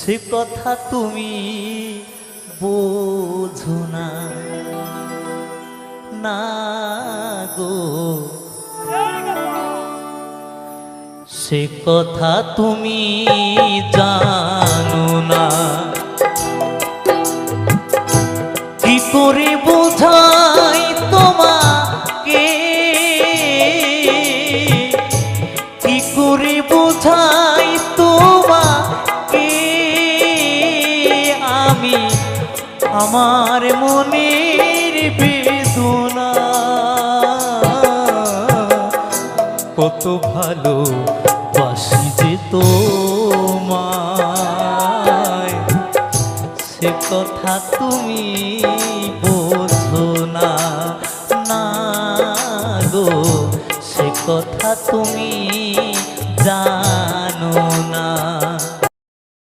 সে কথা তুমি বোঝো না, না গো, সে কথা তুমি জানো না। কি করে বোঝাই তোমাকে, কি করে বোঝাই তোমাকে আমি আমার মনের বেদনা। কত ভালো বাসি যে তোমায়, সে কথা তুমি বোঝো না, না গো, সে কথা তুমি জানো